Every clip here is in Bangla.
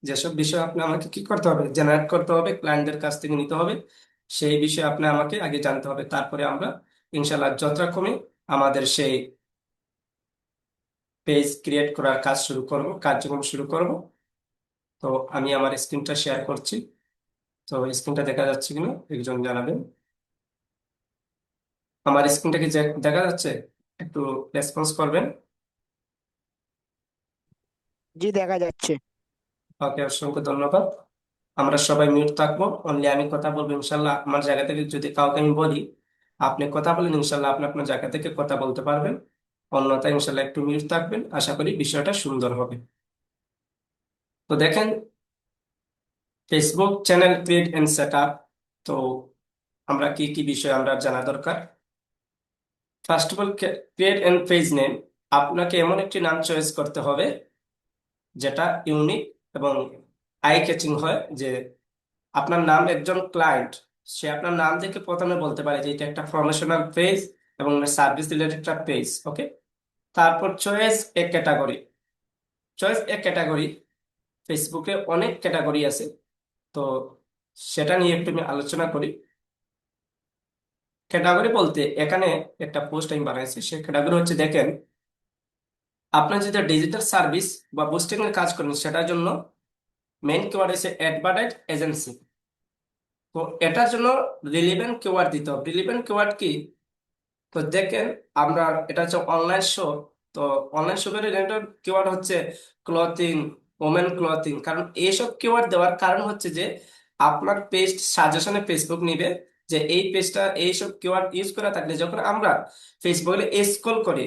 যেসব বিষয় আপনি আমাকে কি করতে হবে, জেনারেট করতে হবে, ক্লায়েন্টদের কাছ থেকে নিতে হবে, সেই বিষয়ে আপনি আমাকে আগে জানতে হবে। তারপরে আমরা ইনশাল্লাহ যথাক্রমে আমাদের সেই পেজ ক্রিয়েট করার কাজ শুরু করব, কার্যক্রম শুরু করব। তো আমি আমার স্ক্রিনটা শেয়ার করছি। তো স্ক্রিনটা দেখা যাচ্ছে কিনা একজন জানাবেন। আমার স্ক্রিনটা কি দেখা যাচ্ছে? একটু রেসপন্স করবেন। জি, দেখা যাচ্ছে। ওকে, অসংখ্য ধন্যবাদ। আমরা সবাই মিউট থাকবো, অনলি আমি কথা বলবো ইনশাল্লাহ। আমার জায়গা থেকে যদি কাউকে আমি বলি আপনি কথা বলেন, ইনশাল্লাহ আপনি আপনার জায়গা থেকে কথা বলতে পারবেন। অন্যথায় ইনশাল্লাহ একটু মিউট থাকবেন, আশা করি বিষয়টা সুন্দর হবে। তো দেখেন, Facebook channel create and set up. তো আমরা কি কি বিষয় আমরা জানা দরকার। First of all, create and page name. আপনাকে এমন একটি নাম চয়েস করতে হবে যেটা ইউনিক এবং আই ক্যাচিং হয়। যে আপনার নাম, একজন ক্লায়েন্ট সে আপনার নাম দেখে প্রথমে বলতে পারে যে এটা একটা প্রমোশনাল পেজ এবং সার্ভিস রিলেটেড একটা পেজ। ওকে। তারপর choice A category. Choice A category, ফেসবুকে অনেক ক্যাটাগরি আছে। তো সেটা নিয়ে একটু আমি আলোচনা করি। ক্যাটাগরি বলতে এখানে একটা পোস্ট আমি বানাইছি, সেই ক্যাটাগরি হচ্ছে, দেখেন, আপনার যেটা ডিজিটাল সার্ভিস বা বুস্টিং এর কাজ করেন সেটার জন্য মেইন কিওয়ার্ড আছে অ্যাডভার্টাইজ এজেন্সি। তো এটার জন্য রিলিভেন্ট কিওয়ার্ড দিতে হবে। রিলিভেন্ট কিওয়ার্ড কি? তো দেখেন, আমরা এটা হচ্ছে অনলাইন শো। তো অনলাইন শপের রিলেটেড কিওয়ার্ড হচ্ছে ক্লথিং, ওমেন ক্লথিং। কারণ এইসব কিওয়ার্ড দেওয়ার কারণ হচ্ছে যে আপনার পেজ সাজেশনে ফেসবুক নিবে যে এই পেজটা এইসব কিওয়ার্ড ইউজ করে থাকলে যখন আমরা ফেসবুকে স্ক্রল করি,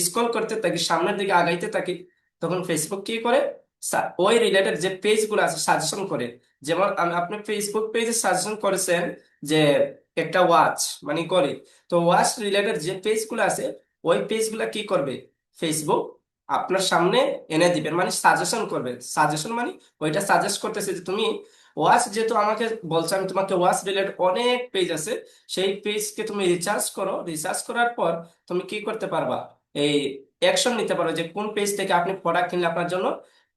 স্ক্রল করতে থাকি, সামনের দিকে আগাইতে থাকি, তখন ফেসবুক কি করে, ওই রিলেটেড যে পেজগুলো আছে সাজেশন করে। যেমন আপনি ফেসবুক পেজে সাজেশন করেছেন যে একটা ওয়াচ মানে ঘড়ি। তো ওয়াচ রিলেটেড যে পেজগুলো আছে ওই পেজগুলো কি করবে, ফেসবুক আপনার সামনে এনে দিবেন, মানে সাজেশন করবে। সাজেশন মানে ওইটা সাজেস্ট করতেছে যে তুমি ওয়াচ, যেহেতু আমাকে বলছো আমি তোমাকে ওয়াচ রিলেটেড অনেক পেজ আছে, সেই পেজকে তুমি রিসার্চ করো। রিসার্চ করার পর তুমি কি করতে পারবা, এই অ্যাকশন নিতে পারো যে কোন পেজ থেকে আপনি প্রোডাক্ট কিনলে আপনার জন্য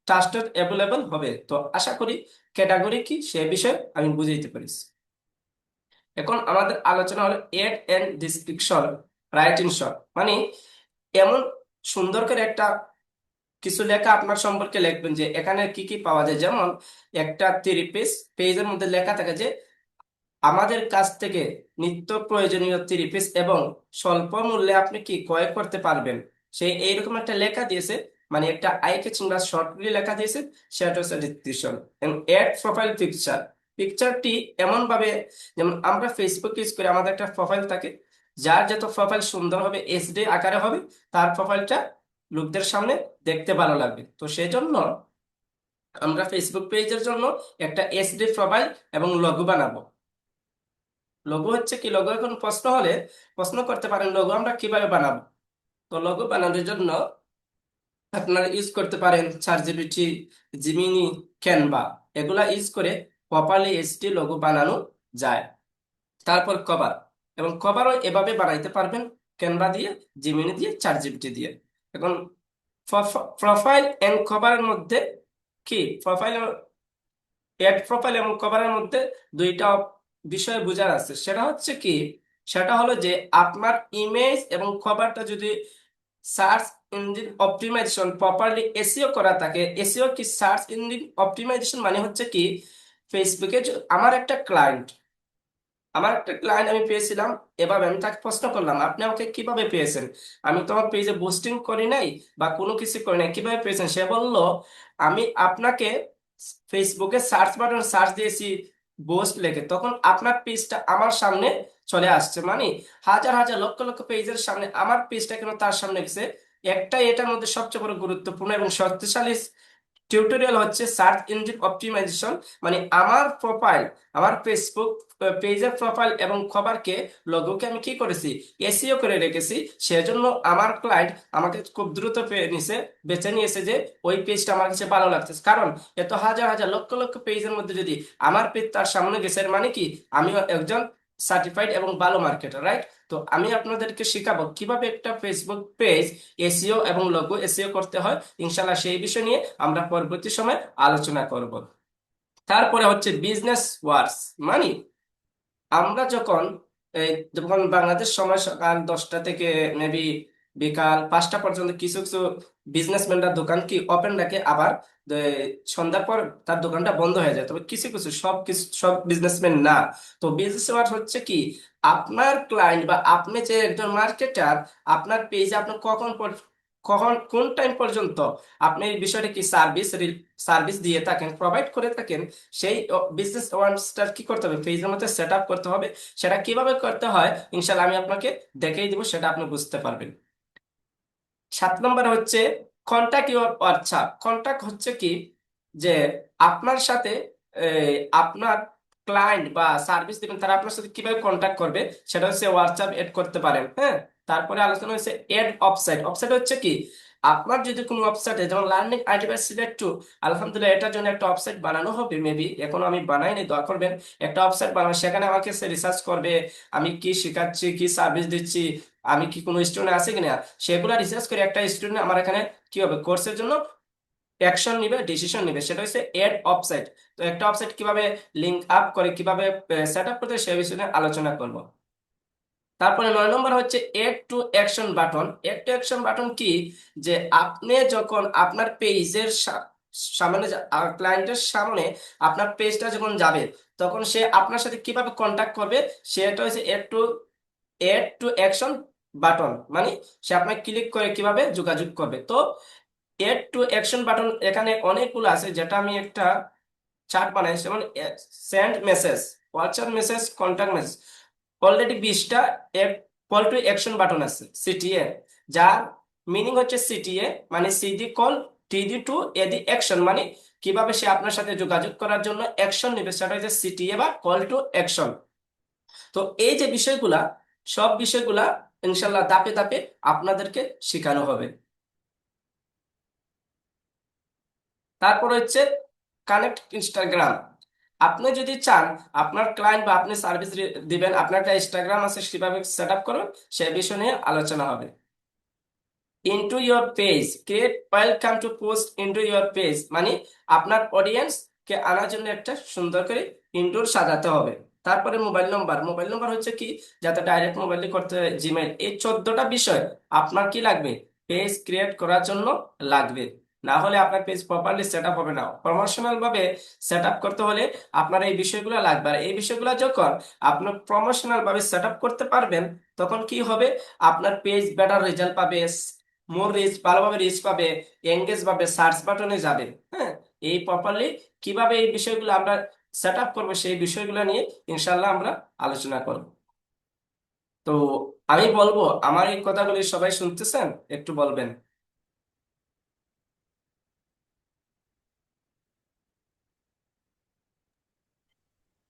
ট্রাস্টেড অ্যাভেলেবল হবে। তো আশা করি ক্যাটাগরি কি সে বিষয়ে আমি বুঝাইতে পারিস। এখন আমাদের আলোচনা হলো add and description, write in short. মানে এমন সুন্দর করে একটা কিছু লেখা আপনার সম্পর্কে লিখবেন যে এখানে কি কি পাওয়া যায়। যেমন একটা 3 পেজ পেজের মধ্যে লেখা থাকে যে আমাদের কাছ থেকে নিত্য প্রয়োজনীয় 3 পিস এবং স্বল্প মূল্যে আপনি কি ক্রয় করতে পারবেন। সেই এইরকম একটা লেখা দিয়েছে, মানে একটা আই ক্যাচিং বা শর্টলি লেখা দিয়েছে। সেটা হচ্ছে ডিসক্রিপশন। Add profile picture. পিকচারটি এমন ভাবে, যেমন আমরা ফেসবুক ইউজ করি, আমাদের একটা প্রোফাইল থাকে, যার যত প্রোফাইল সুন্দর হবে, এইচডি আকারে হবে, তার প্রোফাইলটা লোকদের সামনে দেখতে ভালো লাগবে। তো সেই জন্য আমরা ফেসবুক পেজের জন্য একটা এইচডি প্রোফাইল এবং লোগো বানাবো। লোগো হচ্ছে কি, লোগো এখন প্রশ্ন হলে প্রশ্ন করতে পারেন লোগো আমরা কিভাবে বানাবো। তো লোগো বানানোর জন্য আপনারা ইউজ করতে পারেন চার্টজিপিটি, জিমিনি, ক্যানভা। এগুলা ইউজ করে প্রপারলি এইচডি লোগো বানানো যায়। তারপর কভার, এবং কভারও এভাবে বানাইতে পারবেন, ক্যানভা দিয়ে, জিমিনি দিয়ে, চার্টজিপিটি দিয়ে। এখন প্রোফাইল এন্ড কভারের মধ্যে কি, প্রোফাইল, এড প্রোফাইল এবং কভারের মধ্যে দুইটা বিষয় বোঝার আছে। সেটা হচ্ছে কি, সেটা হলো যে আপনার ইমেজ এবং কভারটা যদি search engine optimisation properly SEO করা থাকে। এসইও কি, সার্চ ইঞ্জিন অপটিমাইজেশন মানে হচ্ছে কি, ফেসবুকে আমার একটা ক্লায়েন্ট আমি পেয়েছিলাম। এভাবে আমি তাকে প্রশ্ন করলাম আপনি আমাকে কিভাবে পেয়েছেন, আমি তোমার পেজে বুস্টিং করি নাই বা কোনো কিছু করি নাই, কিভাবে পেয়েছেন? সে বলল আমি আপনাকে ফেসবুকে সার্চ বাটন সার্চ দিয়েছি পোস্ট লেখে, তখন আপনার পেজটা আমার সামনে চলে আসছে। মানে হাজার হাজার লক্ষ লক্ষ পেজের সামনে আমার পেজটা কেন তার সামনে গেছে। একটাই এটার মধ্যে সবচেয়ে বড় গুরুত্বপূর্ণ এবং শক্তিশালী টিউটোরিয়াল হচ্ছে সার্চ ইঞ্জিন অপটিমাইজেশন। মানে আমার প্রোফাইল, আমার ফেসবুক পেজের প্রোফাইল এবং খবরকে, লোগোকে আমি কি করেছি, এসইও করে রেখেছি। সেজন্য আমার ক্লায়েন্ট আমাকে খুব দ্রুত পেয়ে নিছে, বেছে নিয়েছে যে ওই পেজটা আমার কাছে ভালো লাগছে। কারণ এত হাজার হাজার লক্ষ লক্ষ পেজের মধ্যে যদি আমার পেজ তার সামনে গেছে, এর মানে কি, আমিও একজন সার্টিফাইড এবং ভালো মার্কেটার, রাইট? তো আমি আপনাদেরকে শিখাবো কিভাবে একটা ফেসবুক পেজ এসইও এবং লোগো এসইও করতে হয়। ইনশাল্লাহ সেই বিষয় নিয়ে আমরা পরবর্তী সময় আলোচনা করব। তারপরে হচ্ছে বিজনেস ওয়ার্স, মানে আমরা যখন যখন বাংলাদেশ সময় সকাল 10টা থেকে মেবি বিকাল 5টা পর্যন্ত কিছু কিছু বিজনেসম্যানরা দোকান কি ওপেন রাখে, আবার সন্ধ্যার পর তার দোকানটা বন্ধ হয়ে যায়। তবে কিছু কিছু, সব বিজনেসম্যান না। তো বিজনেস হচ্ছে কি, আপনার ক্লায়েন্ট বা আপনি যে একজন মার্কেটার, আপনার পেজে আপনি কখন কোন টাইম পর্যন্ত আপনি এই বিষয়টা কি সার্ভিস দিয়ে থাকেন, প্রোভাইড করে থাকেন, সেই বিজনেস ওয়ান্সটা কি করতে হবে, পেজের মধ্যে সেট আপ করতে হবে। সেটা কিভাবে করতে হয় ইনশাল্লাহ আমি আপনাকে দেখিয়ে দিব, সেটা আপনি বুঝতে পারবেন। 7 নম্বর হচ্ছে কন্ট্যাক্ট ইউর হোয়াটসঅ্যাপ। কন্ট্যাক্ট হচ্ছে কি, যে আপনার সাথে আপনার ক্লায়েন্ট বা সার্ভিস দিবেন তারা আপনার সাথে কিভাবে কন্ট্যাক্ট করবে, সেটা হচ্ছে হোয়াটসঅ্যাপ এড করতে পারেন। হ্যাঁ, তারপরে আলোচনা হচ্ছে এড অফসাইট। অফসাইট হচ্ছে কি, আপনার যদি কোনো ওয়েবসাইটে, যেমন learning ID by select to, আলহামদুলিল্লাহ এটার জন্য একটা ওয়েবসাইট বানানো হবে, মেবি এখনো আমি বানাইনি, দোয়া করবেন। একটা ওয়েবসাইট বানাবো, সেখানে আমাকে সে রিসার্চ করবে আমি কি শেখাচ্ছি, কি সার্ভিস দিচ্ছি, আমি কি কোনো স্টুডেন্ট আছে কিনা, সেগুলো রিসার্চ করে একটা স্টুডেন্ট আমার এখানে কি হবে, কোর্সের জন্য অ্যাকশন নিবে, ডিসিশন নিবে, সেটা হচ্ছে এড অফসাইট। তো একটা অফসাইট কিভাবে লিঙ্ক আপ করে, কিভাবে সেট আপ করতে হয়, সে বিষয়ে নিয়ে আলোচনা করব। তারপরে 9 নম্বর হচ্ছে add to action button. Add to action button কি, যে আপনি যখন আপনার পেজের সামনে, ক্লায়েন্টের সামনে আপনার পেজটা যখন যাবে, তখন সে আপনার সাথে কিভাবে কন্ট্যাক্ট করবে, সেটা হচ্ছে এড টু অ্যাকশন বাটন, মানে সে আপনাকে ক্লিক করে কিভাবে যোগাযোগ করবে। তো এড টু অ্যাকশন বাটন এখানে অনেকগুলো আছে, যেটা আমি একটা চার্ট বানাইছি। যেমন send message, WhatsApp message, contact message, already 20টা কল টু অ্যাকশন বাটন আছে সিটিএ, যার মিনিং হচ্ছে সিটিএ মানে সিডি কল, টিডি টু এডি অ্যাকশন, মানে কিভাবে সে আপনার সাথে যোগাযোগ করার জন্য অ্যাকশন নেবে, সেটা হচ্ছে সিটিএ বা কল টু অ্যাকশন। তো এই যে বিষয়গুলা, সব বিষয়গুলা ইনশাল্লাহ ধাপে ধাপে আপনাদেরকে শেখানো হবে। তারপর হচ্ছে কানেক্ট ইনস্টাগ্রাম। আপনি যদি চান আপনার ক্লায়েন্ট বা আপনি সার্ভিস দিবেন, আপনার একটা ইনস্টাগ্রাম আছে, কিভাবে সেট আপ করবেন সে বিষয় নিয়ে আলোচনা হবে। Into your page, create welcome to post into your page, মানে আপনার অডিয়েন্স কে আনার জন্য একটা সুন্দর করে ইনডোর সাজাতে হবে। তারপরে মোবাইল নম্বর হচ্ছে কি, যাতে ডাইরেক্ট মোবাইলে করতে হয়, জিমেইল, এই 14টা বিষয় আপনার কি লাগবে, পেজ ক্রিয়েট করার জন্য লাগবে। না হলে আপনার পেজ প্রপারলি সেট আপ হবে না। প্রমোশনাল ভাবে সেট আপ করতে হলে আপনার এই বিষয়গুলো লাগবে। আর এই বিষয়গুলো যখন আপনি প্রমোশনাল ভাবে সেট আপ করতে পারবেন, তখন কি হবে, আপনার পেজ বেটার রেজাল্ট পাবে, মোর রিচ, ভালোভাবে রিচ পাবে, এঙ্গেজ পাবে, সার্চ বাটনে যাবে। হ্যাঁ, এই প্রপারলি কিভাবে এই বিষয়গুলো আমরা সেট আপ করবো, সেই বিষয়গুলো নিয়ে ইনশাল্লাহ আমরা আলোচনা করব। তো আমি বলবো, আমার এই কথাগুলি সবাই শুনতেছেন, একটু বলবেন।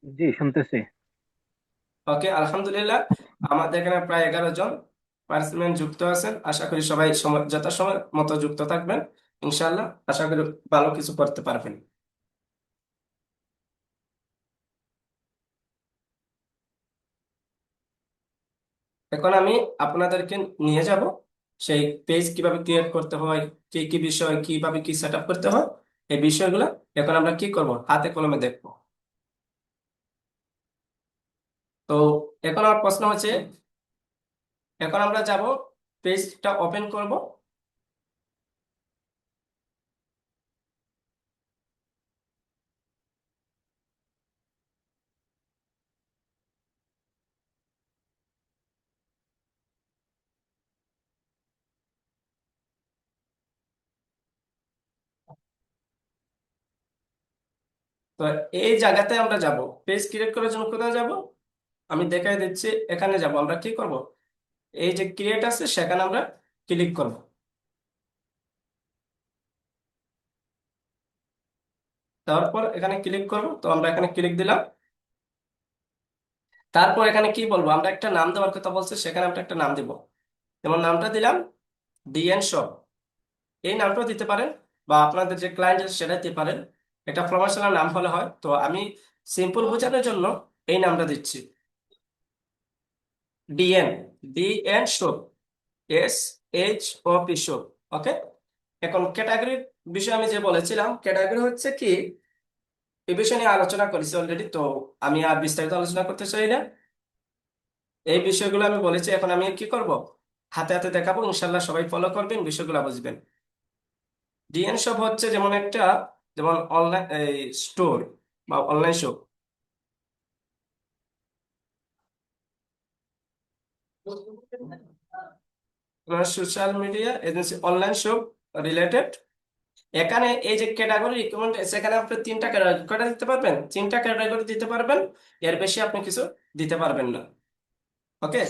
জি, শুনতেছি। ওকে, আলহামদুলিল্লাহ। আমাদের এখানে প্রায় 11 জন পার্টিসিপেন্ট যুক্ত আছেন। আশা করি সবাই যথাসময় মতো যুক্ত থাকবেন। ইনশাল্লাহ আশা করি ভালো কিছু করতে পারবেন। এখন আমি আপনাদেরকে নিয়ে যাব সেই পেজ কিভাবে ক্রিয়েট করতে হয়, কি কি বিষয়, কিভাবে কি সেট আপ করতে হয়, এই বিষয়গুলো এখন আমরা কি করব, হাতে কলমে দেখবো। তো এখন আমার প্রশ্ন হচ্ছে, এখন আমরা যাব, পেজটা ওপেন করব। তো এই জায়গাতে আমরা যাব, পেজ ক্রিয়েট করার জন্য কোথায় যাব, আমি দেখাই দিচ্ছি। এখানে যাব, আমরা কি করব, এই যে ক্রিয়েট আছে সেখানে আমরা ক্লিক করব। তারপর এখানে ক্লিক করব, তো আমরা এখানে ক্লিক দিলাম। তারপর এখানে কি বলবো, আমরা একটা নাম দেওয়ার কথা বলছে, সেখানে আমরা একটা নাম দিব। যেমন নামটা দিলাম ডিএন শপ, এই নামটাও দিতে পারেন, বা আপনাদের যে ক্লায়েন্ট আছে সেটা দিতে পারেন। এটা প্রমোশনাল নাম হলে হয়, তো আমি সিম্পল বোঝানোর জন্য এই নামটা দিচ্ছি। DN, DN shop, SHOP shop. Okay, এখন ক্যাটাগরির বিষয়ে আমি যে বলেছিলাম, ক্যাটাগরি হচ্ছে কি, এই বিষয় নিয়ে আলোচনা করেছি অলরেডি, তো আমি আর বিস্তারিত আলোচনা করতে চাই না। এই বিষয়গুলো আমি বলেছি, এখন আমি কি করব, হাতে হাতে দেখাবো, ইনশাল্লাহ সবাই ফলো করবেন, বিষয়গুলো বুঝবেন। ডিএন শপ হচ্ছে যেমন একটা, যেমন অনলাইন স্টোর বা online shop, social media agency, online shop related. এখানে এই যে ক্যাটাগরি রিকমেন্ড, সেখানে আপনি তিনটা ক্যাটাগরি দিতে পারবেন, তিনটা ক্যাটাগরি দিতে পারবেন, এর বেশি আপনি কিছু দিতে পারবেন না। ওকে,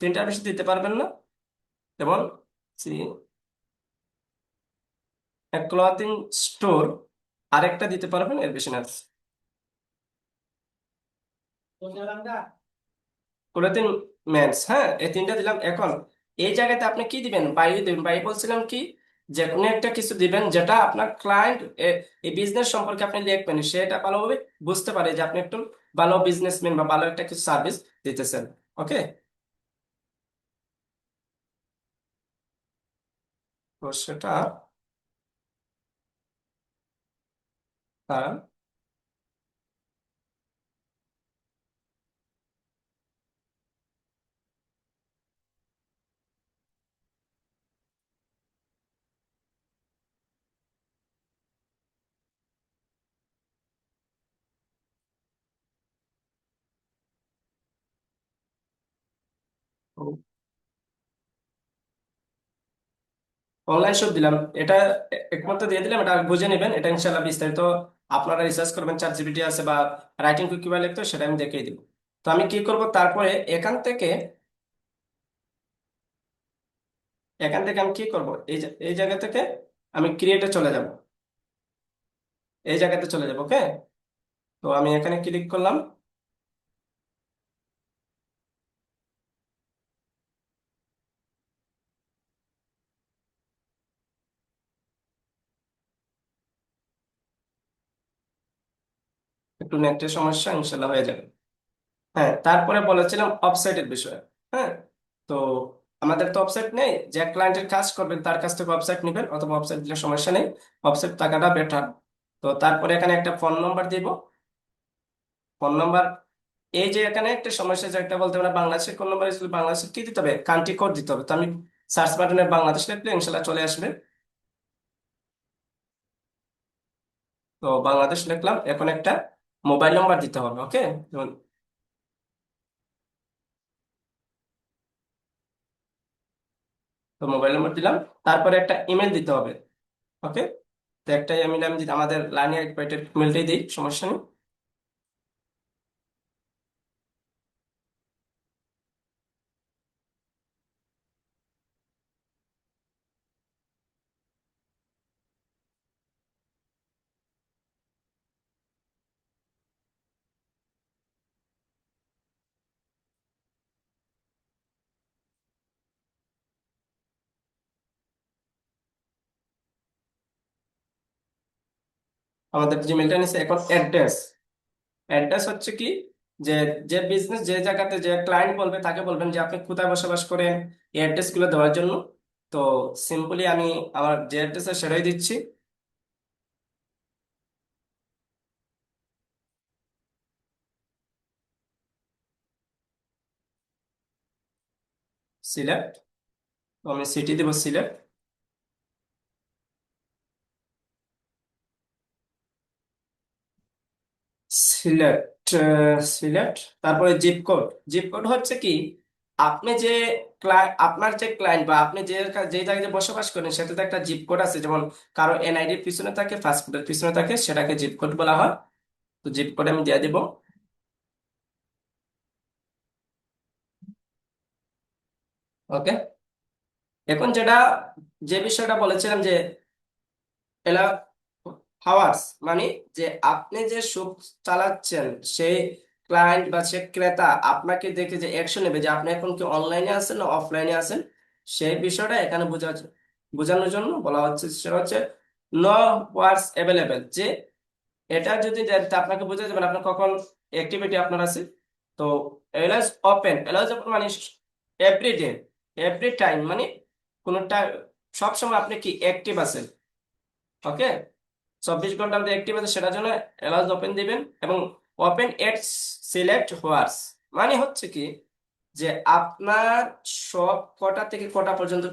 তিনটার বেশি দিতে পারবেন না। যেমন ক্লথিং স্টোর, আরেকটা দিতে পারবেন, এর বেশি না। ক্লথিং মেন্স, হ্যাঁ, এই তিনটা দিলাম। এখন এই জায়গাতে আপনি কি দিবেন, বাই দিবেন। বাই বলছিলাম কি, যে কোনো একটা কিছু দিবেন যেটা আপনার ক্লায়েন্ট এই বিজনেস সম্পর্কে আপনি লিখবেন, সেটা ভালোভাবে বুঝতে পারে যে আপনি একটু ভালো বিজনেসম্যান বা ভালো একটা কিছু সার্ভিস দিতেছেন। ওকে, তো সেটা তার অনলাইন শপ দিলাম, এটা একমাত্র দিয়ে দিলাম, এটা বুঝে নেবেন। এটা ইনশাল্লাহ বিস্তারিত আপনারা রিসার্চ করবেন, চ্যাট জিপিটি আছে বা রাইটিং কুইক কিভাবে লিখতে হয় সেটা আমি দেখিয়ে দিব। তো আমি কি করব, তারপরে এখান থেকে আমি কি করব, এই জায়গা থেকে আমি ক্রিয়েটে চলে যাব, এই জায়গাতে চলে যাব। ওকে, তো আমি এখানে ক্লিক করলাম। একটু নেটের সমস্যা, ইনশাল্লাহ হয়ে যাবে। হ্যাঁ, তারপরে বলেছিলাম অফসাইটের বিষয়ে। হ্যাঁ, তো আমাদের তো অফসাইট নেই, যে ক্লায়েন্টের কাজ করবেন তার কাছ থেকে অফসাইট নেবেন, অথবা অফসাইট দিলে সমস্যা নেই, অফসাইট টাকাটা বেটার। তো তারপরে এখানে একটা ফোন নাম্বার দিব। ফোন নাম্বার, এই যে এখানে একটা সমস্যা, যে একটা বলতে পারে বাংলাদেশের কোন নাম্বার, বাংলাদেশের কি দিতে হবে, কান্ট্রি কোড দিতে হবে। তো আমি সার্চ বাটনে বাংলাদেশ লিখলে ইনশাল্লাহ চলে আসবে। তো বাংলাদেশ লিখলাম, এখন একটা মোবাইল নাম্বার দিতে হবে। ওকে, তো মোবাইল নাম্বার দিলাম, তারপরে একটা ইমেল দিতে হবে। ওকে, তো একটা ইমেল আমি আমাদের লাইনে ইমেলটাই দিই, সমস্যা নেই। আমাদের জিমেলটা নিচ্ছে। এখন অ্যাড্রেস, অ্যাড্রেস হচ্ছে কি, যে যে বিজনেস যে জায়গাতে যে ক্লায়েন্ট বলবে তাকে বলবেন যে আপনি কোথায় বসবাস করেন, এই অ্যাড্রেস গুলো দেওয়ার জন্য। তো সিম্পলি আমি আমার যে অ্যাড্রেস সেটাই দিচ্ছি। সিলেক্ট, তো আমি সিটি দেবো সিলেক্ট। সিলেক্ট, সিলেক্ট, তারপরে জিপ কোড। জিপ কোড হচ্ছে কি, আপনি যে আপনার যে ক্লায়েন্ট বা আপনি যে জায়গায় বসবাস করেন সেটাতে একটা জিপ কোড আছে, যেমন কারো এনআইডির পিছনে থাকে, ফাস্টফুডের পিছনে থাকে, সেটাকে জিপ কোড বলা হয়। তো জিপ কোড আমি দিয়ে দিব। ওকে, এখন যে বিষয়টা বলেছিলাম, যে এলা হাওয়ার্স, মানে যে আপনি যে শপ চালাচ্ছেন, সেই ক্লায়েন্ট বা সে ক্রেতা আপনাকে দেখে যে অ্যাকশন নেবে, যে আপনি এখন কি অনলাইনে আছেন না অফলাইনে আছেন, সেই বিষয়টা এখানে বোঝানোর জন্য বলা হচ্ছে। সেটা হচ্ছে নো ওয়ার্স অ্যাভেলেবেল, যে এটা যদি আপনাকে বোঝা যাবে না আপনার কখন অ্যাক্টিভিটি আপনার আছে। তো এলাস ওপেন, এলাস ওপেন মানে এভরিডে, এভরি টাইম মানে কোনটা সবসময় আপনি কি অ্যাক্টিভ আছেন, ওকে, 24 ঘন্টা আপনি অ্যাক্টিভ আছে সেটার জন্য অ্যালাউজ ওপেন দিবেন। এবং ওপেন এট সিলেক্ট হোয়ার্স মানে হচ্ছে কি যে আপনার সব কটা থেকে কটা পর্যন্ত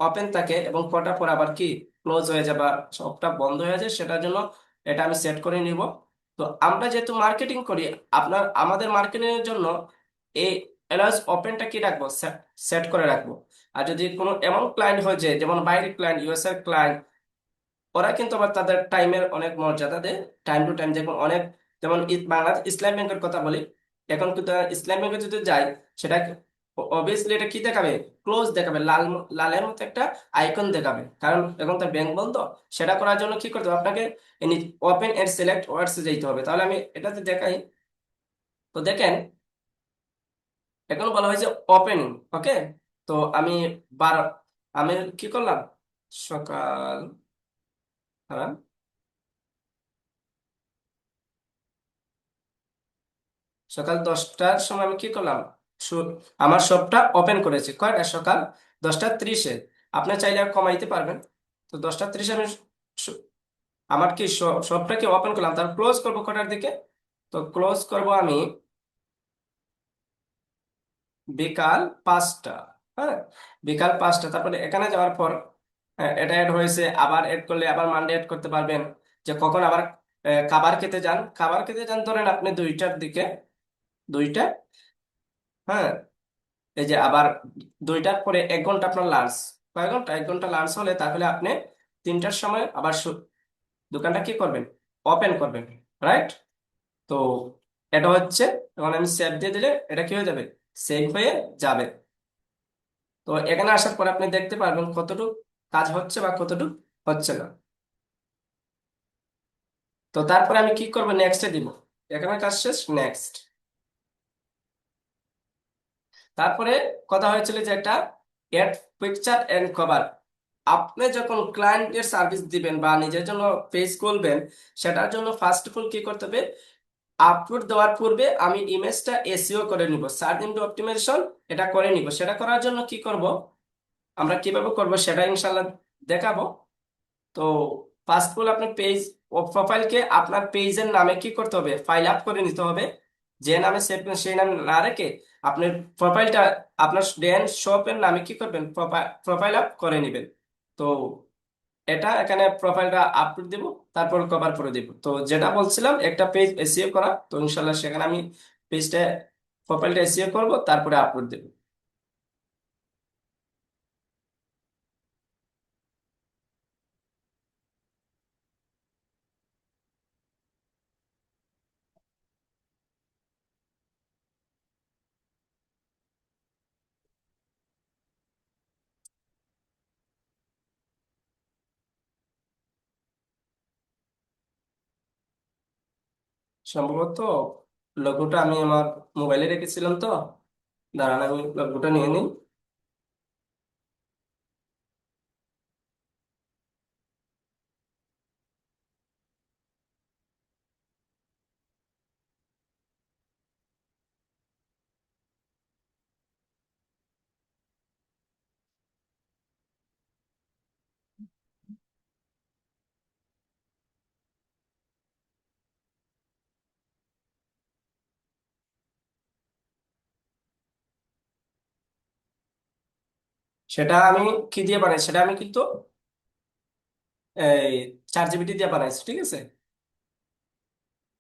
ওপেন থাকে এবং কটা পর আবার কি ক্লোজ হয়ে যায় বা সবটা বন্ধ হয়ে যায়, সেটার জন্য এটা আমি সেট করে নিব। তো আমরা যেহেতু মার্কেটিং করি, আমাদের মার্কেটিং এর জন্য এই অ্যালাউজ ওপেনটা কি রাখবো, সেট করে রাখবো। আর যদি কোনো এমন ক্লায়েন্ট হয় যে যেমন বাইরের ক্লায়েন্ট, ইউএস এর ক্লায়েন্ট, ওরা কিন্তু আবার তাদের টাইমের অনেক মর্যাদা দেয়। টাইম টু টাইম যেমন অনেক, যেমন বাংলাদেশ ইসলাম ব্যাংকের কথা বলি, এখন কিন্তু ইসলাম ব্যাংকে যদি যাই, সেটা অবভিয়াসলি এটা কি দেখাবে, ক্লোজ দেখাবে, লালের মতো একটা আইকন দেখাবে, কারণ এখন তো ব্যাংক বন্ধ। সেটা করার জন্য কি করতে হবে আপনাকে, ওপেন এর সিলেক্ট ওয়ার্ডসে যেতে হবে। তাহলে আমি এটাতে দেখাই। তো দেখেন, এখন বলা হয়েছে ওপেনিং, ওকে। তো আমি বার আমি কি করলাম, সকাল, হ্যাঁ, সকাল 10টার সময় আমি কি করলাম, আমার শপটা ওপেন করেছি কয়টা, সকাল 10টা 30-এ। আপনি চাইলে আর কমাইতে পারবেন। তো 10টা 30 আমি শ- আমার কি শপটা কি ওপেন করলাম, তার ক্লোজ করবো কটার দিকে, তো ক্লোজ করব আমি বিকাল 5টা। হ্যাঁ, বিকাল 5টা। তারপরে এখানে যাওয়ার পর এটা অ্যাড হয়েছে, আবার অ্যাড করলে আবার মানডে অ্যাড করতে পারবেন। যে কখন আবার খাবার খেতে যান, খাবার খেতে যান ধরেন আপনি 2টার দিকে, 2টা, হ্যাঁ, এই যে আবার 2টার পরে 1 ঘন্টা আপনার লাঞ্চ, কয় ঘন্টা, 1 ঘন্টা লাঞ্চ হলে তাহলে আপনি 3টার সময় আবার দোকানটা কি করবেন, ওপেন করবেন, রাইট। তো এটা হচ্ছে, এখন আমি সেভ দিয়ে দিলে এটা কি হয়ে যাবে, সেভ হয়ে যাবে। তো এখানে আসার পর আপনি দেখতে পারবেন কতটুকু কাজ হচ্ছে বা কতটুকু হচ্ছে না। তো তারপরে আমি কি করবো, নেক্সটে দিব, এখানে কাজ শেষ, নেক্সট। তারপরে কথা হয়েছিল যে একটা এড পিকচার এন্ড কভার। আপনি যখন ক্লায়েন্টের সার্ভিস দিবেন বা নিজের জন্য পেজ খুলবেন, সেটার জন্য ফার্স্ট অফ অল কি করতে হবে, আপলোড দেওয়ার পূর্বে আমি ইমেজটা এসইও করে নিব, সার্চ ইঞ্জিন অপটিমাইজেশন এটা করে নিব। সেটা করার জন্য কি করব, আমরা কিভাবে করব সেটা ইনশাল্লাহ দেখাবো। তো ফার্স্ট অফ অল আপনার পেজ ও প্রোফাইলকে আপনার পেজের নামে কি করতে হবে, ফাইল আপ করে নিতে হবে। যে নামে সেভ করবেন সেই নাম না রেখে আপনার প্রোফাইলটা আপনার ডেন শপের নামে কি করবেন, প্রোফাইল আপ করে নেবেন। তো এটা এখানে প্রোফাইলটা আপলোড দিব, তারপর কভার করে দিব। তো যেটা বলছিলাম একটা পেজ এসইও করা, তো ইনশাল্লাহ সেখানে আমি পেজটা, প্রোফাইলটা এসইও করব, তারপরে আপলোড দেব। সম্ভবত লোগোটা আমি আমার মোবাইলে রেখেছিলাম, তো দাঁড়ান আমি লোগোটা নিয়ে নিই। সেটা আমি কি দিয়ে বানাই, সেটা আমি কিন্তু এই 4 জিবি দিয়ে বানাইছি, ঠিক আছে।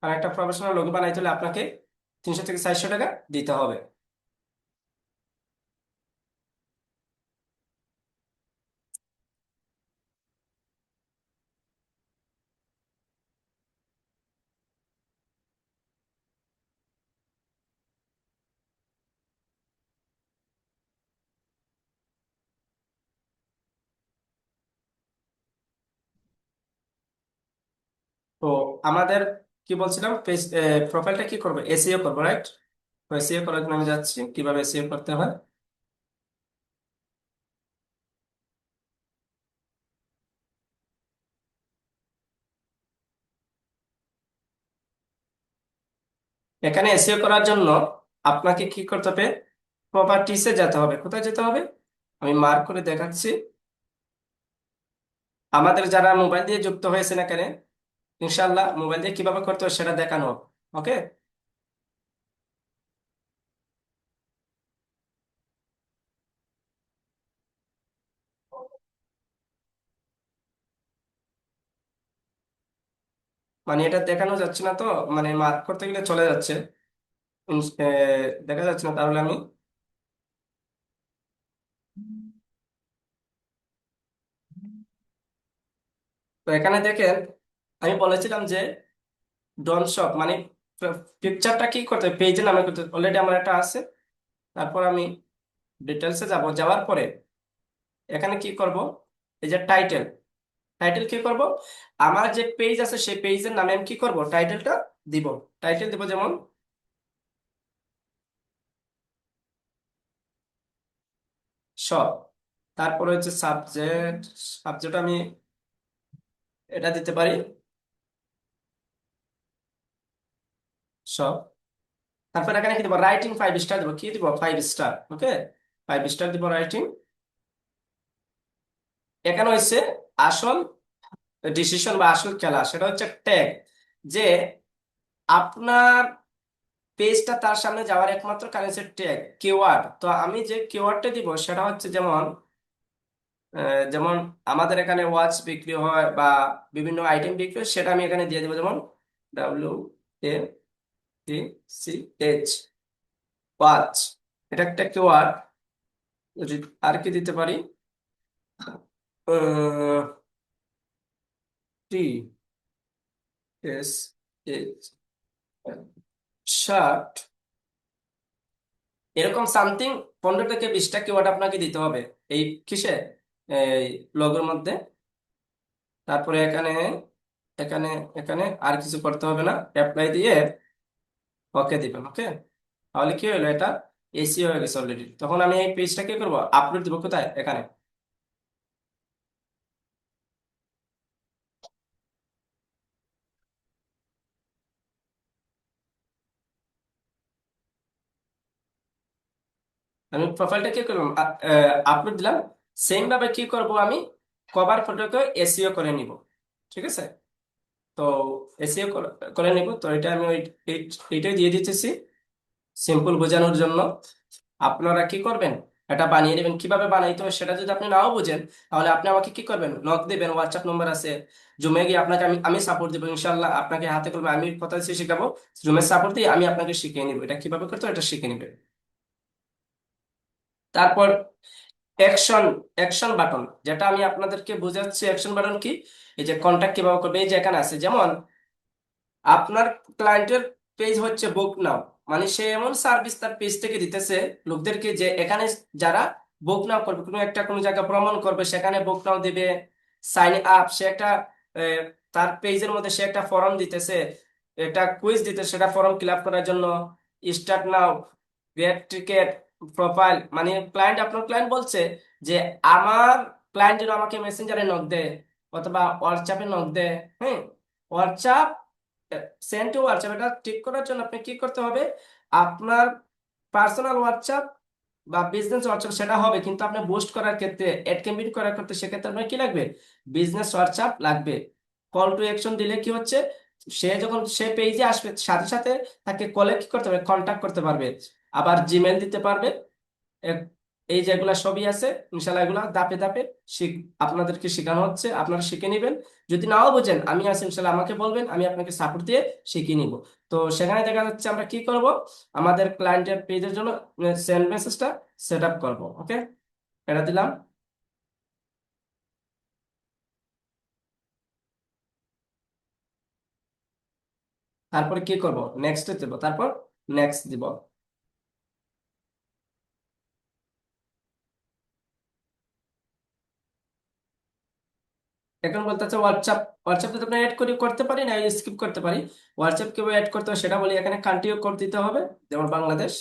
আর একটা প্রফেশনাল লোগো বানাইতে হলে আপনাকে 300 থেকে 400 টাকা দিতে হবে। তো আমাদের কি বলছিলাম, পেজ প্রোফাইলটা কি করবো, এসইও করবো, রাইট। তো এসইও করার জন্য আমি যাচ্ছি কিভাবে এসইও করতে হয়। এখানে এসইও করার জন্য আপনাকে কি করতে হবে, প্রপার্টিসে যেতে হবে। কোথায় যেতে হবে আমি মার্ক করে দেখাচ্ছি। আমাদের যারা মোবাইল দিয়ে যুক্ত হয়েছে না কেন, ইনশাল্লাহ মোবাইল দিয়ে কিভাবে করতে হবে সেটা দেখানো হবে। ওকে, মানে এটা দেখানো যাচ্ছে না তো, মানে মার্ক করতে গেলে চলে যাচ্ছে। দেখা যাচ্ছে না, তাহলে আমি তো এখানে দেখেন, আমি বলেছিলাম যে ডন শপ মানে পিকচারটা কি করতে পেজে নামে করতে, অলরেডি আমার একটা আছে। তারপর আমি ডিটেলসে যাব, যাওয়ার পরে এখানে কি করব, এই যে টাইটেল, টাইটেল কি করব, আমার যে পেজ আছে সেই পেজের নামে আমি কি করব, টাইটেলটা দিব। টাইটেল দিব যেমন শপ। তারপরে হচ্ছে সাবজেক্ট, সাবজেক্ট আমি এটা দিতে পারি শপ। তারপর এখানে কি দিব, রাইটিং 5 স্টার দিব, কি দিব 5 স্টার। ওকে, 5 স্টার দিব রাইটিং। এখানে হচ্ছে আসল ডিসিশন বা আসল খেলা, সেটা হচ্ছে ট্যাগ, যে আপনার পেজটা তার সামনে যাওয়ার একমাত্র কারণ হচ্ছে ট্যাগ কিওয়ার্ড। তো আমি যে কিওয়ার্ডটা দিব সেটা হচ্ছে যেমন যেমন আমাদের এখানে ওয়াচ বিক্রি হয় বা বিভিন্ন আইটেম বিক্রি হয়, সেটা আমি এখানে দিয়ে দেবো, যেমন WATCH, ওয়াচ। এটা একটা কিওয়ার্ড। আর কি দিতে পারি, TSH, শার্ট, এরকম সামথিং 15 থেকে 20টা কিওয়ার্ড আপনাকে দিতে হবে এই কিসে, এই লগোর মধ্যে। তারপরে এখানে এখানে এখানে আর কিছু করতে হবে না, অ্যাপ্লাই দিয়ে ওকে দিবেন। ওকে, তাহলে কি হলো, এটা এসি হয়ে গেছে অলরেডি। তখন আমি এই পেজটা কি করবো, আপলোড দিব কোথায়, এখানে। আমি প্রোফাইলটা কি করলাম, আপলোড দিলাম। সেম ভাবে কি করব, আমি কভার ফটোকে এসিও করে নিব। ঠিক আছে, তো এসিও করে নিব। তো এটা আমি এইটাই দিয়ে দিতেছি সিম্পল বোঝানোর জন্য। আপনারা কি করবেন, এটা বানিয়ে নেবেন। কিভাবে বানাইতে হয় সেটা যদি আপনি নাও বুঝেন, তাহলে আপনি আমাকে কি করবেন, নক দিবেন, হোয়াটসঅ্যাপ নম্বর আছে। জুমে গিয়ে আপনাকে আমি আমি সাপোর্ট দেবো ইনশাল্লাহ। আপনাকে হাতে কলমে আমি কথা দিয়ে শেখাবো। জুমের সাপোর্ট দিয়ে আমি আপনাকে শিখিয়ে নিবো এটা কিভাবে করতে হয়, এটা শিখে নিবেন। তারপর অ্যাকশন, অ্যাকশন বাটন, যেটা আমি আপনাদেরকে বোঝাচ্ছি। অ্যাকশন বাটন কি, এই যে কন্ট্যাক্ট কিভাবে করবে, এই যে এখানে আছে, যেমন আপনার ক্লায়েন্টের পেজ হচ্ছে বুক নাও, মানে সে এমন সার্ভিস তার পেজ থেকে দিতেছে লোকদেরকে, যে এখানে যারা বুক নাও করবে, কোনো একটা কোনো জায়গা ভ্রমণ করবে সেখানে বুক নাও দিবে, সাইন আপ, সে একটা আহ, তার পেজের মধ্যে সে একটা ফর্ম দিতেছে, একটা কুইজ দিতেছে, সেটা ফর্ম ফিল আপ করার জন্য start now, get ticket, profile. মানে ক্লায়েন্ট, আপনার ক্লায়েন্ট বলছে যে আমার ক্লায়েন্ট যেন আমাকে মেসেঞ্জারে নক দেয় অথবা হোয়াটসঅ্যাপে নক দেয়। হ্যাঁ, হোয়াটসঅ্যাপ, সেন্ড টু হোয়াটসঅ্যাপ, এটা ঠিক করার জন্য আপনি কি করতে হবে, আপনার পার্সোনাল হোয়াটসঅ্যাপ বা বিজনেস হোয়াটসঅ্যাপ সেটা হবে, কিন্তু আপনি বুস্ট করার ক্ষেত্রে, অ্যাড ক্যাম্পেইন করার ক্ষেত্রে, সেক্ষেত্রে আপনার কি লাগবে, বিজনেস হোয়াটসঅ্যাপ লাগবে। কল টু অ্যাকশন দিলে কি হচ্ছে, সে যখন সে পেজে আসবে সাথে সাথে তাকে কলে কি করতে পারবে, কন্ট্যাক্ট করতে পারবে। আবার জিমেল দিতে পারবে। এক- এই যেগুলা সবই আছে ইনশাল্লাহ, এগুলা ধাপে ধাপে শিখ আপনাদেরকে শেখানো হচ্ছে, আপনারা শিখে নেবেন। যদি নাও বুঝেন আমি আছি ইনশাল্লাহ, আমাকে বলবেন, আমি আপনাকে সাপোর্ট দিয়ে শিখিয়ে নিব। তো সেখানে দেখা যাচ্ছে আমরা কি করব, আমাদের ক্লায়েন্টের পেজের জন্য সেন্ড মেসেজটা সেট আপ করবো। ওকে, এটা দিলাম। তারপরে কি করব, নেক্সট দিব, তারপর নেক্সট দিব। এখন বলতে হচ্ছে হোয়াটসঅ্যাপ, হোয়াটসঅ্যাপ যদি আপনি অ্যাড করতে পারি না স্কিপ করতে পারি। হোয়াটসঅ্যাপ কিভাবে অ্যাড করতে হয় সেটা বলি, এখানে কান্ট্রি কোড দিতে হবে, যেমন বাংলাদেশ,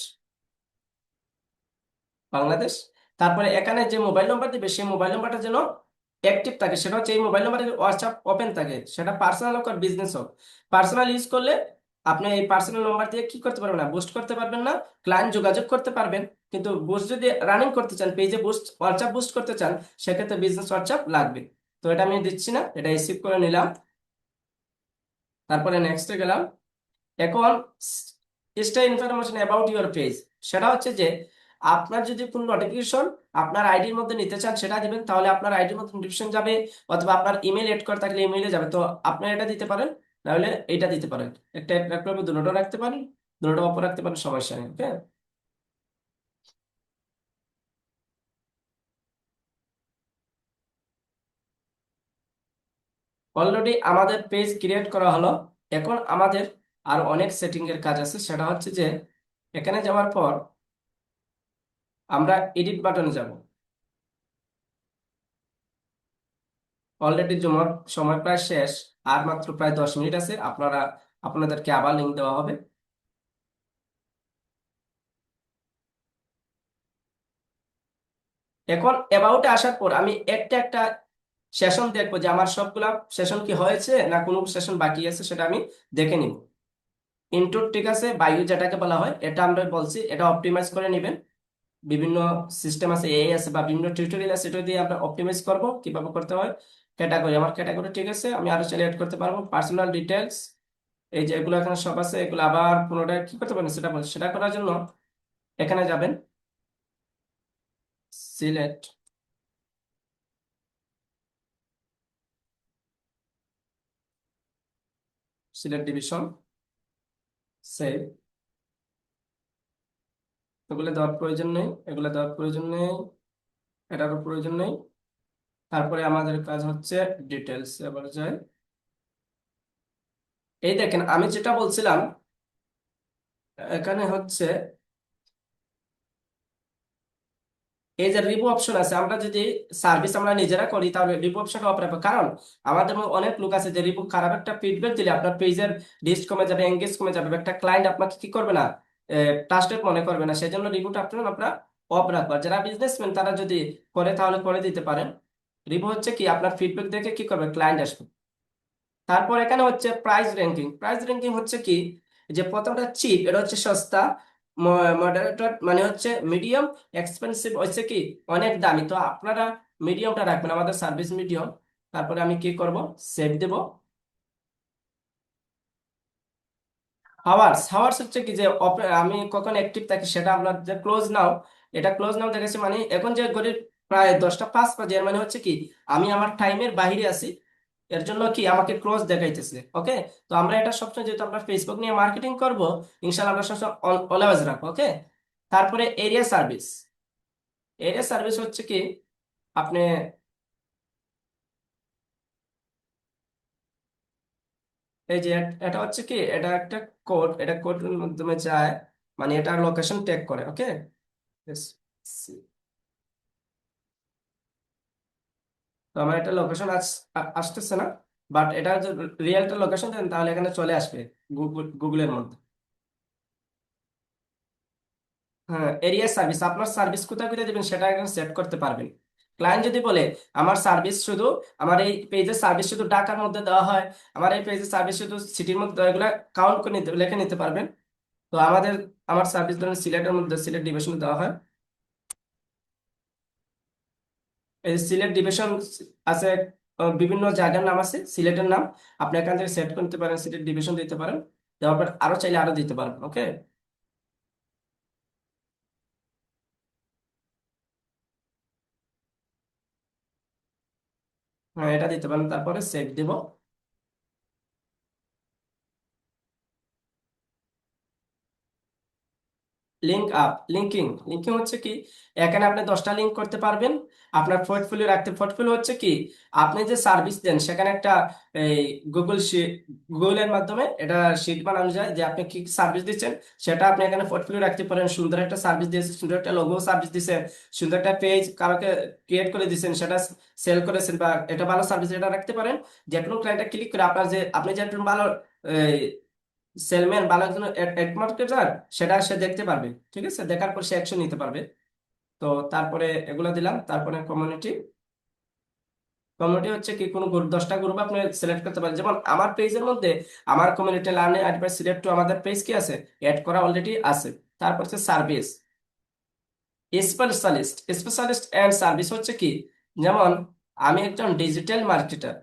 বাংলাদেশ। তারপরে এখানে যে মোবাইল নাম্বার দিবে সেই মোবাইল নাম্বারটা যেন অ্যাক্টিভ থাকে, সেটা হচ্ছে এই মোবাইল নাম্বারে হোয়াটসঅ্যাপ ওপেন থাকে, সেটা পার্সোনাল হোক আর বিজনেস হোক। পার্সোনাল ইউজ করলে আপনি এই পার্সোনাল নাম্বার দিয়ে কি করতে পারবেন না, বুস্ট করতে পারবেন না, ক্লায়েন্ট যোগাযোগ করতে পারবেন, কিন্তু বুস্ট যদি রানিং করতে চান, পেজে বুস্ট হোয়াটসঅ্যাপ বুস্ট করতে চান, সেক্ষেত্রে বিজনেস হোয়াটসঅ্যাপ লাগবে। তো এটা আমি দিচ্ছি না, এটা রিসিভ করে নিলাম। তারপরে নেক্সটে গেলাম। এখন extra information about your page, সেটা হচ্ছে যে আপনার যদি কোনো নোটিফিকেশন আপনার আইডির মধ্যে নিতে চান সেটা দিবেন, তাহলে আপনার আইডির মধ্যে নোটিফিকেশন যাবে, অথবা আপনার ইমেল এড করা থাকলে ইমেইলে যাবে। তো আপনি এটা দিতে পারেন, নাহলে এটা দিতে পারেন। একটা রাখতে হবে, দুটো রাখতে পারেন, দুটো অপর রাখতে পারেন, সমস্যা নেই। ওকে, অলরেডি আমাদের পেজ ক্রিয়েট করা হলো। এখন আমাদের আর অনেক সেটিং এর কাজ আছে, সেটা হচ্ছে যে এখানে যাওয়ার পর আমরা এডিট বাটনে যাব। অলরেডি জমার সময় প্রায় শেষ, আর মাত্র প্রায় 10 মিনিট আছে। আপনাদেরকে আবার লিঙ্ক দেওয়া হবে। এখন অ্যাবাউটে আসার পর আমি একটা একটা সেশন দেখবো যে আমার সবগুলা সেশন কি হয়েছে না কোনো সেশন বাকি আছে, সেটা আমি দেখে নিব। ইনটুর ঠিক আছে, বায়ু যেটাকে বলা হয়, এটা আমরা বলছি, এটা অপটিমাইজ করে নেবেন। বিভিন্ন সিস্টেম আছে, এআই আছে বা বিভিন্ন টিউটোরিয়াল আছে, সেটা দিয়ে আমরা অপটিমাইজ করব কিভাবে করতে হয়। ক্যাটাগরি, আমার ক্যাটাগরি ঠিক আছে, আমি আরো চাইলে অ্যাড করতে পারবো। পার্সোনাল ডিটেলস, এই যে এগুলো এখানে সব আছে, এগুলো আবার পুনরায় কি করতে পারেন সেটা বলছি। সেটা করার জন্য এখানে যাবেন, সিলেক্ট, সিলেক্ট ডিভিশন, সেভ। এগুলো দেওয়ার প্রয়োজন নেই, এগুলো দেওয়ার প্রয়োজন নেই, এটারও প্রয়োজন নেই। তারপরে আমাদের কাজ হচ্ছে ডিটেলস, এবার যাই। এই দেখেন আমি যেটা বলছিলাম, এখানে হচ্ছে এই যে রিভিউ অপশন আছে, আমরা যদি সার্ভিস আমরা নিজেরা করি তাহলে রিভিউ অপশনটা অফ রাখবো। কারণ আমাদের মধ্যে অনেক লোক আছে যে রিভিউ খারাপ একটা ফিডব্যাক দিলে আপনার পেজের লিস্ট কমে যাবে, এঙ্গেজ কমে যাবে, একটা ক্লায়েন্ট আপনাকে কি করবে না, ট্রাস্টেড মনে করবে না। সেজন্য রিভিউটা আমরা অফ রাখবো। আর যারা বিজনেসম্যান তারা যদি করে তাহলে করে দিতে পারেন। রিভিউ হচ্ছে কি আপনার ফিডব্যাক দেখে কি করবে, ক্লায়েন্ট আসবে। তারপর এখানে হচ্ছে প্রাইস র্যাঙ্কিং। প্রাইস র্যাঙ্কিং হচ্ছে কি, যে প্রথমটা চিপ, এটা হচ্ছে সস্তা, মডারেটর মানে হচ্ছে মিডিয়াম, এক্সপেন্সিভ হচ্ছে কি অনেক দামি। তো আপনারা মিডিয়ামটা রাখবেন, আমাদের সার্ভিস মিডিয়াম। তারপরে আমি কি করব, সেভ দেব। হাওয়ার্স, হাওয়ার্স হচ্ছে কি যে আমি কখন অ্যাক্টিভ থাকি সেটা আপনার যে ক্লোজ নাও, এটা ক্লোজ নাও দেখেছি, মানে এখন যে ঘড়ির প্রায় 10টা 5 বাজে, এর মানে হচ্ছে কি আমি আমার টাইমের বাইরে আছি, এর জন্য কি আমাকে ক্লোজ দেখাইতেছে। ওকে, তো আমরা এটা সবসময়, যেহেতু আমরা ফেসবুক নিয়ে মার্কেটিং করব, ইনশাল্লাহ আমরা সবসময় অলওয়েজ রাখবো। ওকে, তারপরে এরিয়া সার্ভিস। এরিয়া সার্ভিস হচ্ছে কি আপনি এই যে এটা হচ্ছে কি, এটা একটা কোড, এটা কোডের মাধ্যমে যায়, মানে এটা লোকেশন ট্যাগ করে। ওকে, তো আমার একটা লোকেশন আসতেছে না, বাট এটা যদি রিয়েলটা লোকেশন দেন তাহলে এখানে চলে আসবে গুগলের মধ্যে। হ্যাঁ, এরিয়া সার্ভিস, আপনার সার্ভিস কোথায় কোথায় দেবেন সেটা এখানে সেট করতে পারবেন। ক্লায়েন্ট যদি বলে আমার সার্ভিস শুধু, আমার এই পেজের সার্ভিস শুধু ঢাকার মধ্যে দেওয়া হয়, আমার এই পেজের সার্ভিস শুধু সিটির মধ্যে দেওয়া হয়, এগুলা কাউন্ট করে নিতে লিখে নিতে পারবেন। তো আমার সার্ভিস ধরেন সিলেটের মধ্যে, সিলেট ডিভিশনে দেওয়া হয়। এই সিলেট ডিভিশন আছে, বিভিন্ন জায়গার নাম আছে সিলেটের নাম, আপনি এখান থেকে সেট করতে পারেন, সিলেট ডিভিশন দিতে পারেন। দেওয়ার পর আরো চাইলে আরো দিতে পারবেন। ওকে, হ্যাঁ এটা দিতে পারেন, তারপরে সেভ দিব। লিঙ্ক আপ, লিঙ্কিং, লিঙ্কিং হচ্ছে কি এখানে আপনি 10টা লিঙ্ক করতে পারবেন। আপনার পোর্টফোলিও রাখতে, পোর্টফোলিও হচ্ছে কি আপনি যে সার্ভিস দেন সেখানে একটা এই গুগল শিট, গুগলের মাধ্যমে এটা শিট বানানো যায় যে আপনি কি সার্ভিস দিচ্ছেন, সেটা আপনি এখানে পোর্টফোলিও রাখতে পারেন। সুন্দর একটা সার্ভিস দিয়েছেন, সুন্দর একটা লোগো সার্ভিস দিচ্ছেন, সুন্দর একটা পেজ কারোকে ক্রিয়েট করে দিচ্ছেন, সেটা সেল করেছেন, বা এটা ভালো সার্ভিস, এটা রাখতে পারেন। যে কোনো ক্লায়েন্টটা ক্লিক করে আপনার যে আপনি যে একজন ভালো সেলম্যান, ভালো একজন মার্কেটার, সেটা সে দেখতে পারবে। ঠিক আছে, দেখার পর সে অ্যাকশন নিতে পারবে। তো তারপরে এগুলো দিলাম, তারপরে কমিউনিটি, কমিউনিটি হচ্ছে কি কোনো গ্রুপ 10টা গ্রুপ আপনি সিলেক্ট করতে পারেন। যেমন আমার পেজের মধ্যে আমার community learning advice select to আমাদের পেজ কি আছে, অ্যাড করা অলরেডি আছে। তারপর হচ্ছে service, specialist. Specialist and service হচ্ছে কি, যেমন আমি একজন ডিজিটাল মার্কেটার।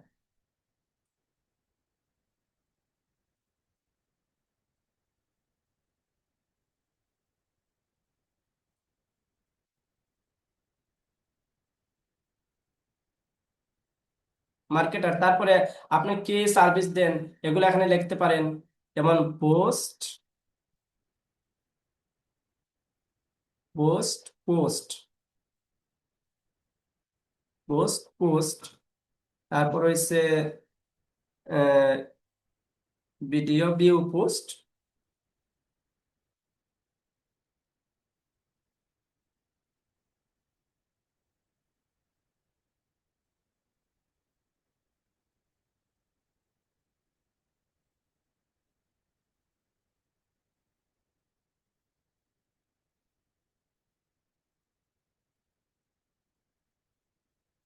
তারপরে আপনি কি সার্ভিস দেন এগুলো এখানে লিখতে পারেন। যেমন পোস্ট, পোস্ট পোস্ট পোস্ট, তারপর হচ্ছে ভিডিও ভিউ পোস্ট।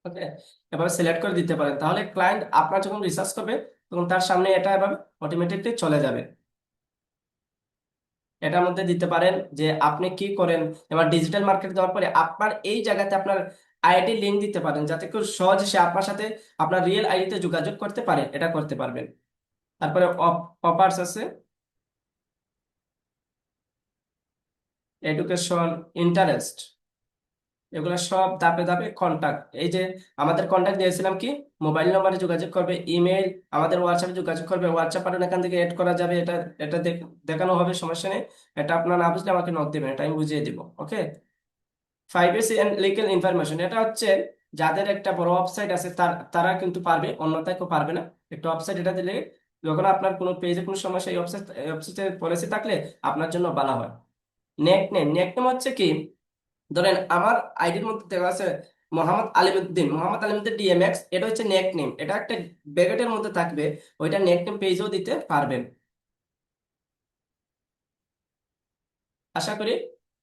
ওকে, এভাবে সিলেক্ট করে দিতে পারেন, তাহলে ক্লায়েন্ট আপনার যখন রিসার্চ করবে তখন তার সামনে এটা এভাবে অটোমেটিকলি চলে যাবে। এটার মধ্যে দিতে পারেন যে আপনি কি করেন। এবার ডিজিটাল মার্কেট দেওয়ার পরে আপনার এই জায়গাতে আপনার আইডি লিংক দিতে পারেন, যাতে কেউ সহজে সে আপনার সাথে আপনার রিয়েল আইডিতে যোগাযোগ করতে পারে, এটা করতে পারবেন। তারপরে অফার্স আছে, এডুকেশন, ইন্টারেস্ট, এগুলো সব ধাপে ধাপে কন্টাক্ট। এই যে আমাদের কন্টাক্ট দিয়েছিলাম কি, মোবাইল নম্বরে যোগাযোগ করবে, ইমেল, আমাদের হোয়াটসঅ্যাপে যোগাযোগ করবে, হোয়াটসঅ্যাপ পাঠান, এখান থেকে এড করা যাবে। এটা এটা দেখানো হবে, সমস্যা নেই। এটা আপনার না বুঝলে আমাকে নক দেবেন, এটা আমি বুঝিয়ে দিব। ওকে, প্রাইভেসি এন্ড লিগ্যাল ইনফরমেশন, এটা হচ্ছে যাদের একটা বড় ওয়েবসাইট আছে তারা কিন্তু পারবে, অন্যথায় কেউ পারবে না। একটা ওয়েবসাইট এটা দিলে যখন আপনার কোনো পেজে কোনো সমস্যা, এই ওয়েবসাইটের পলিসি থাকলে আপনার জন্য ভালো হয়। নেক নেম হচ্ছে কি, ধরেন আমার আইডির মধ্যে দেওয়া আছে মোহাম্মদ আলিমুদ্দিন ডিএমএক্স, এটা হচ্ছে নেক নেম, এটা একটা ব্র্যাকেটের মধ্যে থাকবে, ওইটা নেক নেম পেজও দিতে পারবেন। আশা করি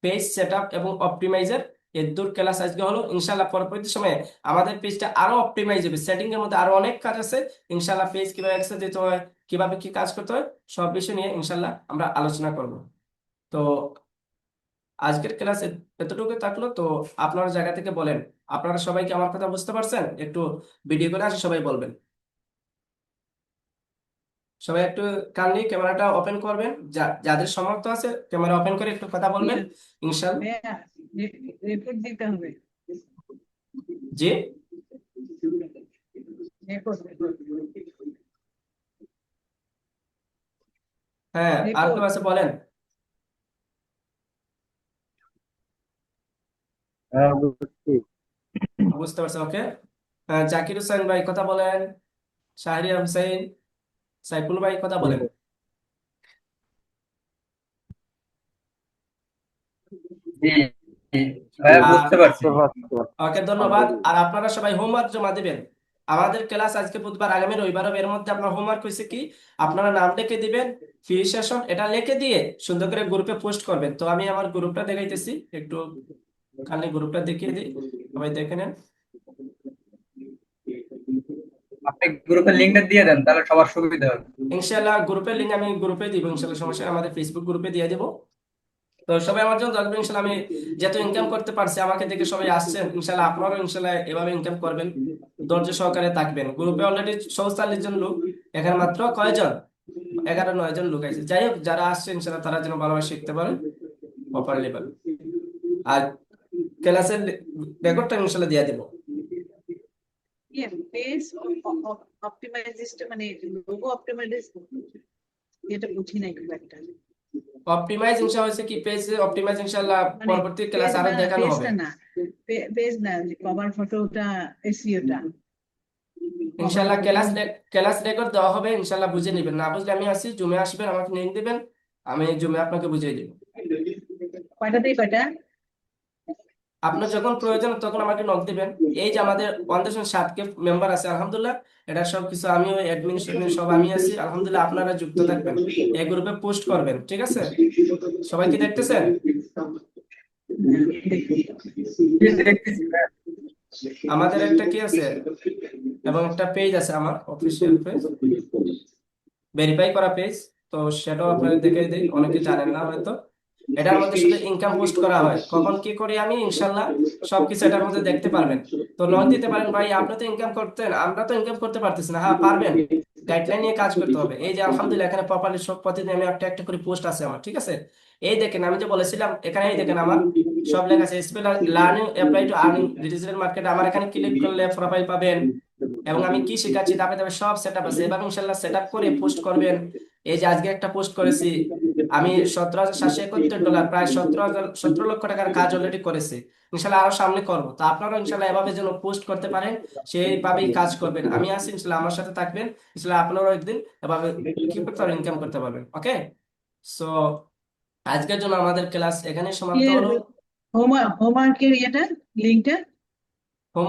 পেজ সেটআপ এবং অপটিমাইজার এর দূর ক্লাস আজকে হলো। ইনশাল্লাহ পরবর্তী সময়ে আমাদের পেজটা আরো অপটিমাইজ হবে, সেটিং এর মধ্যে আরো অনেক কাজ আছে। ইনশাল্লাহ পেজ কিভাবে অ্যাক্সেস দিতে হয়, কিভাবে কি কাজ করতে হয়, সব বিষয় নিয়ে ইনশাল্লাহ আমরা আলোচনা করব। তো আজকের ক্লাস এতটুকু থাকলো। তো আপনার জায়গা থেকে বলেন, আপনারা সবাই কি আমার কথা বুঝতে পারছেন? একটু ভিডিও করে আসে সবাই বলবেন। সবাই একটু কাইন্ডলি ক্যামেরাটা ওপেন করবেন, যাদের সামর্থ্য আছে ক্যামেরা ওপেন করে একটু কথা বলবেন ইনশাল্লাহ। ভাইয়া, রিপোর্ট দিতে হবে। জি, রিপোর্ট হ্যাঁ, আর কেউ রিপোর্ট আছে বলেন। হ্যাঁ, বুঝছি। বুঝতে পারছেন? ওকে, জাকির হোসেন ভাই কথা বলেন, শাহরিয়ার হোসেন, সাইফুল ভাই কথা বলেন। জি, জি, ভাইয়া আর বুঝতে পারছি। বুঝতে পারছি। ওকে, ধন্যবাদ। আর আপনারা সবাই হোমওয়ার্ক জমা দিবেন। আমাদের ক্লাস আজকে বুধবার, আগামী রবিবার হবে। এর মধ্যে আপনার হোমওয়ার্ক হয়েছে কি, আপনারা নাম লিখে দিবেন, ফ্রি সেশন এটা লিখে দিয়ে সুন্দর করে গ্রুপে পোস্ট করবেন। তো আমি আমার গ্রুপটা দেখাইতেছি, একটু খালি গ্রুপটা দেখিয়ে দিই, সবাই দেখে নেন। আপনি গ্রুপের লিঙ্কটা দিয়ে দেন, তাহলে সবার সুবিধা হবে। ইনশাল্লাহ গ্রুপের লিঙ্ক আমি গ্রুপে দিব, ইনশাল্লাহ সমস্যা নেই, আমাদের ফেসবুক গ্রুপে দিয়ে দিব। তো সবাই আমার জন্য দেখবেন ইনশাল্লাহ। আমি যেহেতু ইনকাম করতে পারছি, আমাকে দেখে সবাই আসছেন, ইনশাল্লাহ আপনারাও ইনশাল্লাহ এভাবে ইনকাম করবেন। ধৈর্য সহকারে থাকবেন। গ্রুপে অলরেডি 44 জন লোক, এখানে মাত্র কয়জন, 11-9 জন লোক আছে। যাই হোক, যারা আসছে ইনশাল্লাহ তারা যেন ভালোভাবে শিখতে পারেন, প্রপারলি পারেন। আর ক্লাসের রেকর্ডটা ইনশাল্লাহ দিয়ে দিব। পেজ অপটিমাইজেশন মানে লোগো অপটিমাইজেশন, এটা বুঝি নাই খুব একটা। অপটিমাইজ ইনশাল্লাহ হয়েছে কি, পেজ অপটিমাইজ ইনশাল্লাহ মানে পরবর্তী পেজ ক্লাস আরো না, দেখানো হবে। পেজটা না, পেজ না, কভার ফটোটা, এসইওটা, কভার ইনশাল্লাহ ফটো। ক্লাস রেকর্ড দেওয়া হবে, ইনশাল্লাহ বুঝে নেবেন। না বুঝলে আমি আসি, জুমে আসবেন, আমাকে লিঙ্ক দিবেন, আমি জুমে আপনাকে বুঝিয়ে দিব। কয়টা? আপনার যখন প্রয়োজন তখন আমাকে নক দিবেন। এই যে আমাদের 1,007 মেম্বার আছে আলহামদুলিল্লাহ, এটা সব কিছু আমি, ওই অ্যাডমিন সব আমি আছি আলহামদুলিল্লাহ। আপনারা যুক্ত থাকবেন, এই গ্রুপে পোস্ট করবেন, ঠিক আছে? সবাই কি দেখতেছেন? জি, দেখতেছি ভাইয়া। আমাদের একটা কি আছে, এবং একটা পেজ আছে আমার অফিসিয়াল পেজ, ভেরিফাই করা পেজ। তো সেটাও আপনাদের দেখে দিই, অনেকে জানেন না হয়তো। এটার মধ্যে শুধু ইনকাম পোস্ট করা হয়, কখন কি করি আমি ইনশাল্লাহ সবকিছু এটার মধ্যে দেখতে পারবেন। তো নক দিতে পারেন, ভাই আপনি তো ইনকাম করতেন, আমরা তো ইনকাম করতে পারতেছি না। হ্যাঁ পারবেন, গাইডলাইন নিয়ে কাজ করতে হবে। এই যে আলহামদুলিল্লাহ এখানে প্রপারলি সব প্রতিদিন আমি একটা একটা করে পোস্ট আছে আমার, ঠিক আছে। এই দেখেন আমি যে বলেছিলাম এখানে, এই দেখেন আমার সব লেখা আছে, spell learning apply to earning digital market. আমার এখানে ক্লিক করলে প্রোফাইল পাবেন, এবং আমি কি শেখাচ্ছি ধাপে ধাপে সব সেট আপ আছে। এভাবে ইনশাল্লাহ সেট আপ করে পোস্ট করবেন। এই যে আজকে একটা পোস্ট করেছি আমি, $17,771, প্রায় 17 লক্ষ টাকার কাজ অলরেডি করেছি। ইনশাল্লাহ আরো সামনে করবো। তো আপনারা ইনশাল্লাহ এভাবে যেন পোস্ট করতে পারেন, সেইভাবেই কাজ করবেন। আমি আছি ইনশাল্লাহ, আমার সাথে থাকবেন ইনশাল্লাহ, আপনারাও একদিন এভাবে কি করতে পারবেন, ইনকাম করতে পারবেন। ওকে, সো আজকের জন্য আমাদের ক্লাস এখানেই সমাপ্ত হলো। হোমওয়ার্কের ইয়েটা লিঙ্কটা